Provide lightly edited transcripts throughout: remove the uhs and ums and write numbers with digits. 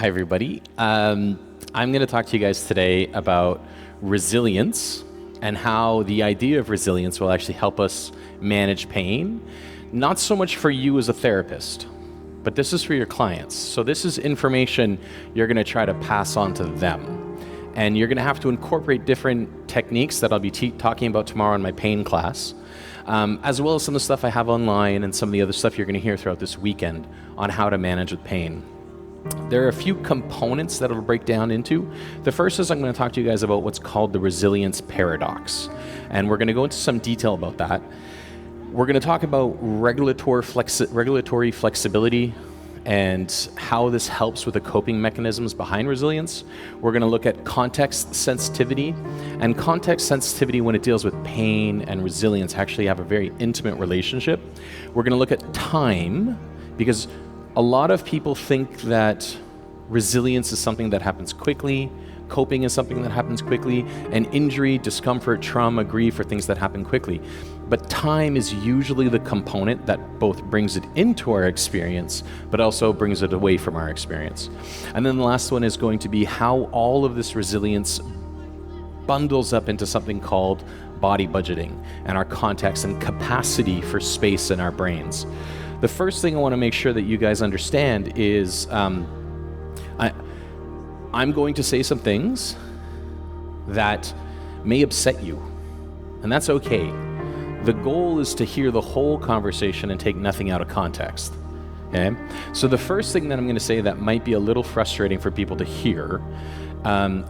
Hi, everybody. I'm going to talk to you guys today about resilience and how the idea of resilience will actually help us manage pain. Not so much for you as a therapist, but this is for your clients. So this is information you're going to try to pass on to them. And you're going to have to incorporate different techniques that I'll be talking about tomorrow in my pain class, as well as some of the stuff I have online and some of the other stuff you're going to hear throughout this weekend on how to manage with pain. There are a few components that it'll break down into. The first is I'm going to talk to you guys about what's called the resilience paradox. And we're going to go into some detail about that. We're going to talk about regulatory flexibility and how this helps with the coping mechanisms behind resilience. We're going to look at context sensitivity. And context sensitivity, when it deals with pain and resilience, actually have a very intimate relationship. We're going to look at time, because a lot of people think that resilience is something that happens quickly, coping is something that happens quickly, and injury, discomfort, trauma, grief are things that happen quickly. But time is usually the component that both brings it into our experience, but also brings it away from our experience. And then the last one is going to be how all of this resilience bundles up into something called body budgeting and our context and capacity for space in our brains. The first thing I want to make sure that you guys understand is I'm going to say some things that may upset you, and that's okay. The goal is to hear the whole conversation and take nothing out of context. Okay? So the first thing that I'm going to say that might be a little frustrating for people to hear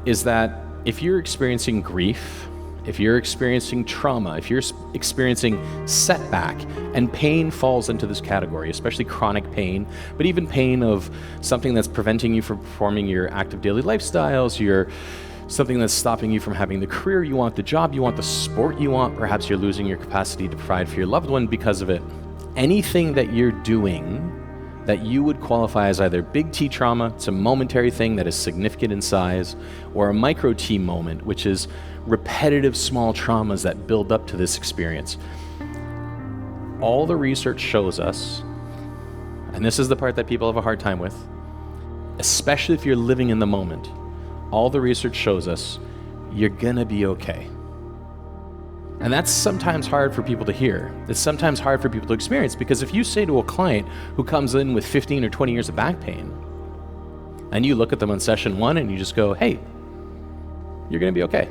is that if you're experiencing grief, if you're experiencing trauma, if you're experiencing setback, and pain falls into this category, especially chronic pain, but even pain of something that's preventing you from performing your active daily lifestyles, something that's stopping you from having the career you want, the job you want, the sport you want, perhaps you're losing your capacity to provide for your loved one because of it. Anything that you're doing that you would qualify as either big T trauma, it's a momentary thing that is significant in size, or a micro T moment, which is repetitive small traumas that build up to this experience. All the research shows us, and this is the part that people have a hard time with, especially if you're living in the moment, all the research shows us you're gonna be okay. And that's sometimes hard for people to hear. It's sometimes hard for people to experience, because if you say to a client who comes in with 15 or 20 years of back pain, and you look at them on session one and you just go, hey, you're gonna be okay,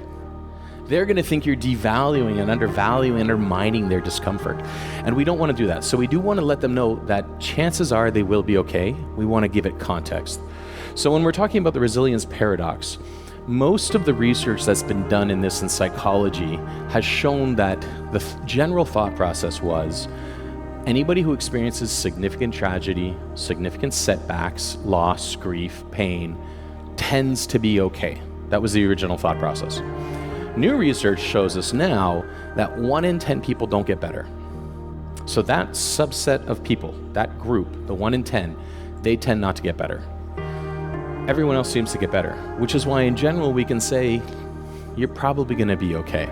they're going to think you're devaluing and undervaluing and undermining their discomfort. And we don't want to do that. So we do want to let them know that chances are they will be okay. We want to give it context. So when we're talking about the resilience paradox, most of the research that's been done in this in psychology has shown that the general thought process was anybody who experiences significant tragedy, significant setbacks, loss, grief, pain, tends to be okay. That was the original thought process. New research shows us now that 1 in 10 people don't get better. So that subset of people, that group, the 1 in 10, they tend not to get better. Everyone else seems to get better, which is why in general we can say you're probably going to be okay.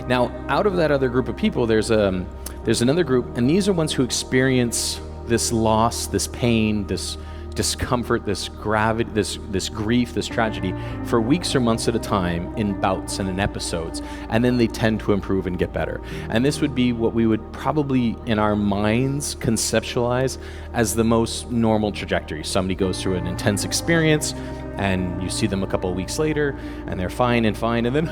Now, out of that other group of people, there's another group, and these are ones who experience this loss, this pain, this discomfort, this gravity, this grief, this tragedy for weeks or months at a time in bouts and in episodes, and then they tend to improve and get better. And this would be what we would probably in our minds conceptualize as the most normal trajectory. Somebody goes through an intense experience and you see them a couple of weeks later and they're fine, and then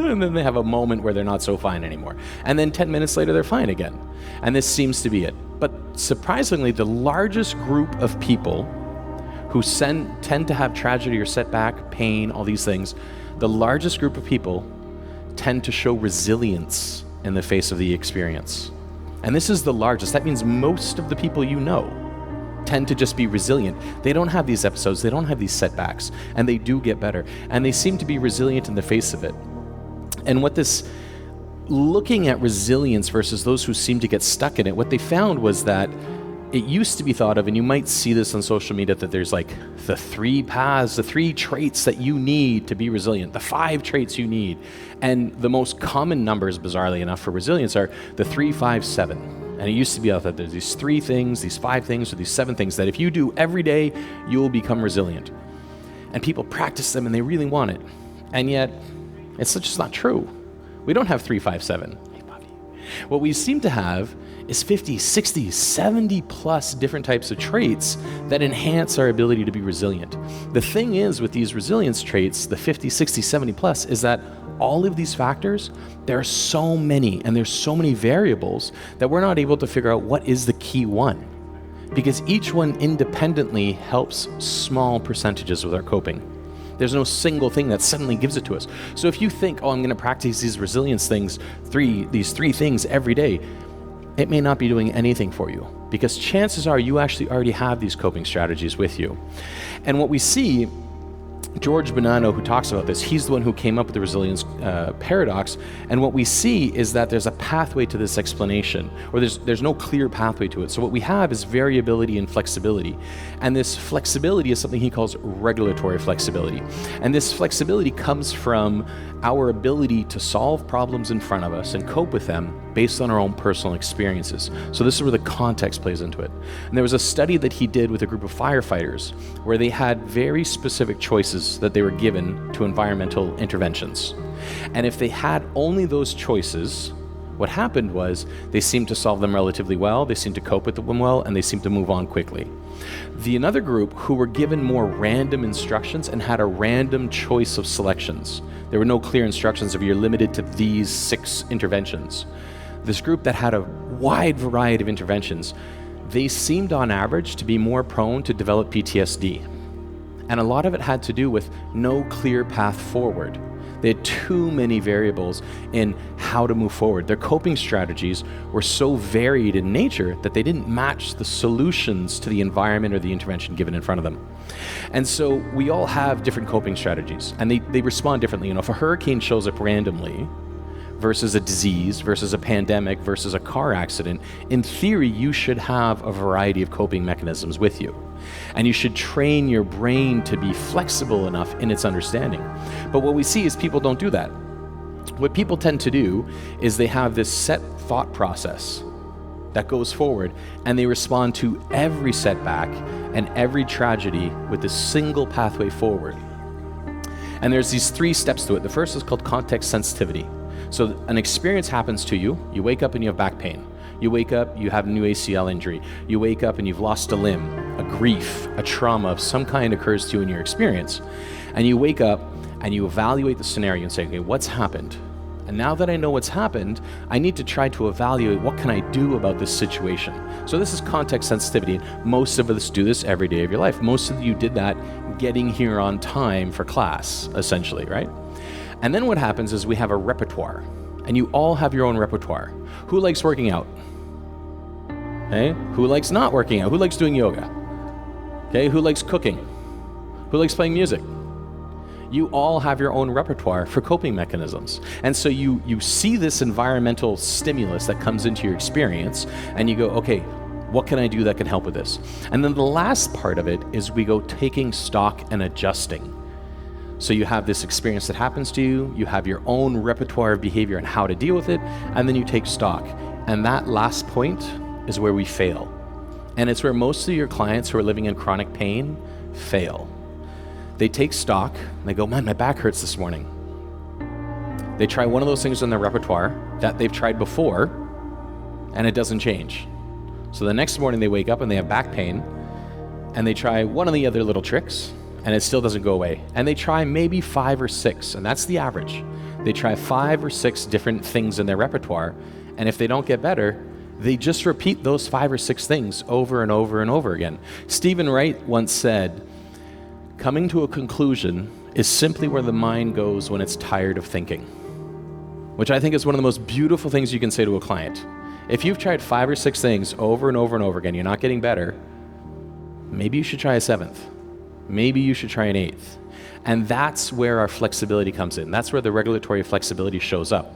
and then they have a moment where they're not so fine anymore. And then 10 minutes later, they're fine again. And this seems to be it. But surprisingly, the largest group of people who tend to have tragedy or setback, pain, all these things, the largest group of people tend to show resilience in the face of the experience. And this is the largest. That means most of the people you know tend to just be resilient. They don't have these episodes, they don't have these setbacks, and they do get better. And they seem to be resilient in the face of it. And what this, looking at resilience versus those who seem to get stuck in it, what they found was that it used to be thought of, and you might see this on social media, that there's like the 3 paths, the 3 traits that you need to be resilient, the 5 traits you need. And the most common numbers, bizarrely enough, for resilience are the 3, 5, 7. And it used to be out that there's these 3 things, these 5 things, or these 7 things that if you do every day, you will become resilient. And people practice them and they really want it. And yet, it's just not true. We don't have 3, 5, 7. Hey, buddy. What we seem to have is 50, 60, 70 plus different types of traits that enhance our ability to be resilient. The thing is with these resilience traits, the 50, 60, 70 plus, is that all of these factors, there are so many and there's so many variables that we're not able to figure out what is the key one, because each one independently helps small percentages with our coping. There's no single thing that suddenly gives it to us. So if you think, oh, I'm going to practice these resilience things, these 3 things every day, it may not be doing anything for you, because chances are you actually already have these coping strategies with you. And what we see, George Bonanno, who talks about this, he's the one who came up with the resilience paradox. And what we see is that there's a pathway to this explanation, or there's no clear pathway to it. So what we have is variability and flexibility. And this flexibility is something he calls regulatory flexibility. And this flexibility comes from our ability to solve problems in front of us and cope with them based on our own personal experiences. So this is where the context plays into it. And there was a study that he did with a group of firefighters where they had very specific choices that they were given to environmental interventions. And if they had only those choices, what happened was they seemed to solve them relatively well, they seemed to cope with them well, and they seemed to move on quickly. The another group who were given more random instructions and had a random choice of selections. There were no clear instructions of you're limited to these 6 interventions. This group that had a wide variety of interventions, they seemed on average to be more prone to develop PTSD. And a lot of it had to do with no clear path forward. They had too many variables in how to move forward. Their coping strategies were so varied in nature that they didn't match the solutions to the environment or the intervention given in front of them. And so we all have different coping strategies, and they respond differently. You know, if a hurricane shows up randomly versus a disease versus a pandemic versus a car accident, in theory, you should have a variety of coping mechanisms with you. And you should train your brain to be flexible enough in its understanding. But what we see is people don't do that. What people tend to do is they have this set thought process that goes forward, and they respond to every setback and every tragedy with a single pathway forward. And there's these 3 steps to it. The first is called context sensitivity. So an experience happens to you, you wake up and you have back pain. You wake up, you have a new ACL injury. You wake up and you've lost a limb, a grief, a trauma of some kind occurs to you in your experience. And you wake up and you evaluate the scenario and say, okay, what's happened? And now that I know what's happened, I need to try to evaluate what can I do about this situation. So this is context sensitivity. Most of us do this every day of your life. Most of you did that getting here on time for class, essentially, right? And then what happens is we have a repertoire, and you all have your own repertoire. Who likes working out? Okay. Who likes not working out? Who likes doing yoga? Okay. Who likes cooking? Who likes playing music? You all have your own repertoire for coping mechanisms. And so you see this environmental stimulus that comes into your experience, and you go, okay, what can I do that can help with this? And then the last part of it is we go taking stock and adjusting. So you have this experience that happens to you, you have your own repertoire of behavior and how to deal with it, and then you take stock. And that last point is where we fail. And it's where most of your clients who are living in chronic pain fail. They take stock, and they go, man, my back hurts this morning. They try one of those things in their repertoire that they've tried before, and it doesn't change. So the next morning they wake up and they have back pain, and they try one of the other little tricks, and it still doesn't go away. And they try maybe 5 or 6, and that's the average. They try 5 or 6 different things in their repertoire, and if they don't get better, they just repeat those 5 or 6 things over and over and over again. Stephen Wright once said, coming to a conclusion is simply where the mind goes when it's tired of thinking, which I think is one of the most beautiful things you can say to a client. If you've tried 5 or 6 things over and over and over again, you're not getting better, maybe you should try a 7th. Maybe you should try an 8th. And that's where our flexibility comes in. That's where the regulatory flexibility shows up.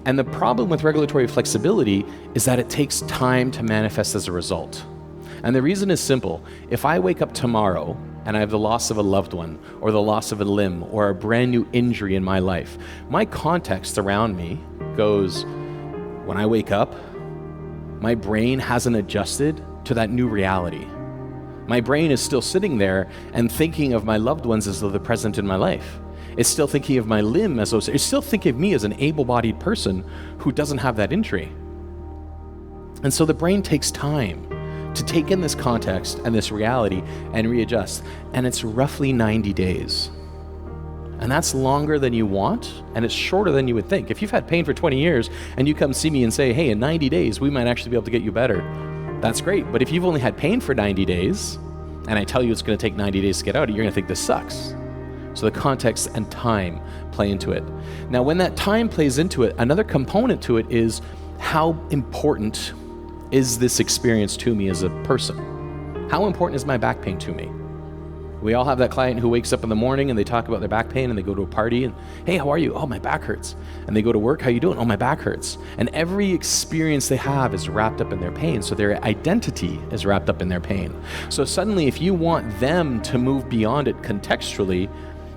And the problem with regulatory flexibility is that it takes time to manifest as a result. And the reason is simple. If I wake up tomorrow and I have the loss of a loved one, or the loss of a limb, or a brand new injury in my life, my context around me goes, when I wake up, my brain hasn't adjusted to that new reality. My brain is still sitting there and thinking of my loved ones as though they're present in my life. It's still thinking of my limb as though, it's still thinking of me as an able-bodied person who doesn't have that injury. And so the brain takes time to take in this context and this reality and readjust. And it's roughly 90 days. And that's longer than you want, and it's shorter than you would think. If you've had pain for 20 years and you come see me and say, hey, in 90 days, we might actually be able to get you better, that's great. But if you've only had pain for 90 days, and I tell you it's going to take 90 days to get out, you're going to think this sucks. So the context and time play into it. Now, when that time plays into it, another component to it is how important is this experience to me as a person? How important is my back pain to me? We all have that client who wakes up in the morning and they talk about their back pain, and they go to a party and, hey, how are you? Oh, my back hurts. And they go to work, how you doing? Oh, my back hurts. And every experience they have is wrapped up in their pain. So their identity is wrapped up in their pain. So suddenly, if you want them to move beyond it contextually,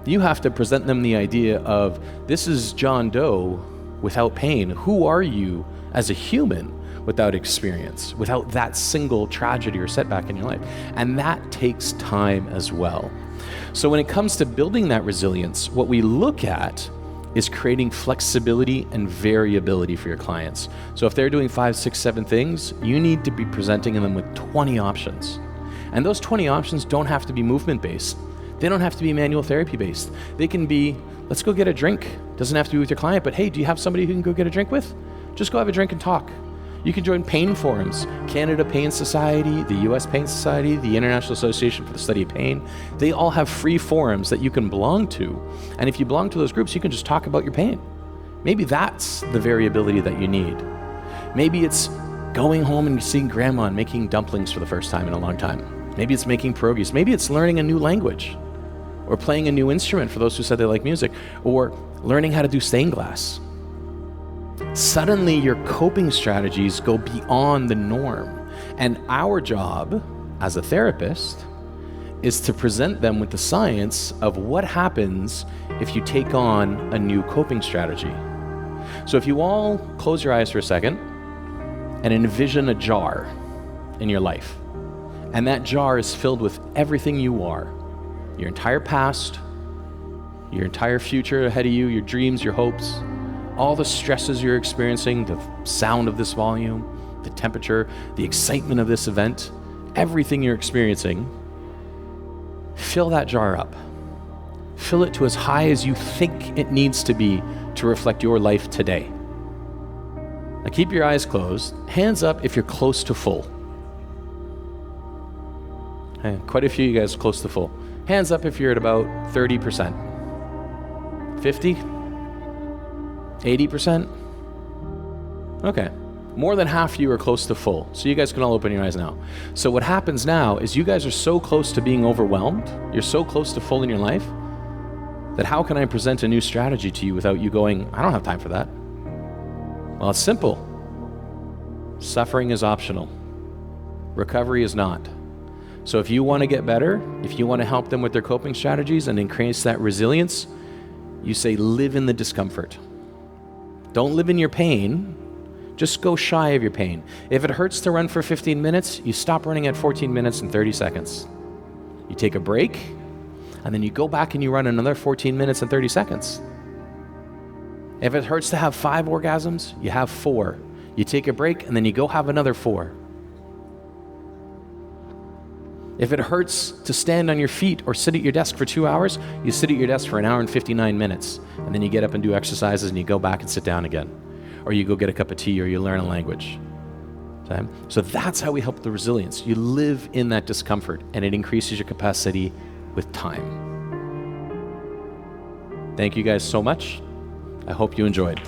you have to present them the idea of, this is John Doe without pain. Who are you as a human without experience, without that single tragedy or setback in your life? And that takes time as well. So when it comes to building that resilience, what we look at is creating flexibility and variability for your clients. So if they're doing 5, 6, 7 things, you need to be presenting them with 20 options. And those 20 options don't have to be movement-based. They don't have to be manual therapy-based. They can be, let's go get a drink. Doesn't have to be with your client, but hey, do you have somebody who can go get a drink with? Just go have a drink and talk. You can join pain forums, Canada Pain Society, the US Pain Society, the International Association for the Study of Pain. They all have free forums that you can belong to. And if you belong to those groups, you can just talk about your pain. Maybe that's the variability that you need. Maybe it's going home and seeing grandma and making dumplings for the first time in a long time. Maybe it's making pierogies. Maybe it's learning a new language, or playing a new instrument for those who said they like music, or learning how to do stained glass. Suddenly your coping strategies go beyond the norm. And our job as a therapist is to present them with the science of what happens if you take on a new coping strategy. So if you all close your eyes for a second and envision a jar in your life, and that jar is filled with everything you are, your entire past, your entire future ahead of you, your dreams, your hopes, all the stresses you're experiencing, the sound of this volume, the temperature, the excitement of this event, everything you're experiencing, fill that jar up. Fill it to as high as you think it needs to be to reflect your life today. Now keep your eyes closed, hands up if you're close to full. Okay, quite a few of you guys are close to full. Hands up if you're at about 30%. 50? 80%? Okay. More than half of you are close to full. So you guys can all open your eyes now. So what happens now is you guys are so close to being overwhelmed, you're so close to full in your life, that how can I present a new strategy to you without you going, I don't have time for that? Well, it's simple. Suffering is optional. Recovery is not. So if you want to get better, if you want to help them with their coping strategies and increase that resilience, you say live in the discomfort. Don't live in your pain, just go shy of your pain. If it hurts to run for 15 minutes, you stop running at 14 minutes and 30 seconds. You take a break, and then you go back and you run another 14 minutes and 30 seconds. If it hurts to have 5 orgasms, you have 4. You take a break, and then you go have another 4. If it hurts to stand on your feet or sit at your desk for 2 hours, you sit at your desk for 1 hour and 59 minutes, and then you get up and do exercises and you go back and sit down again. Or you go get a cup of tea or you learn a language. Okay? So that's how we help the resilience. You live in that discomfort and it increases your capacity with time. Thank you guys so much. I hope you enjoyed.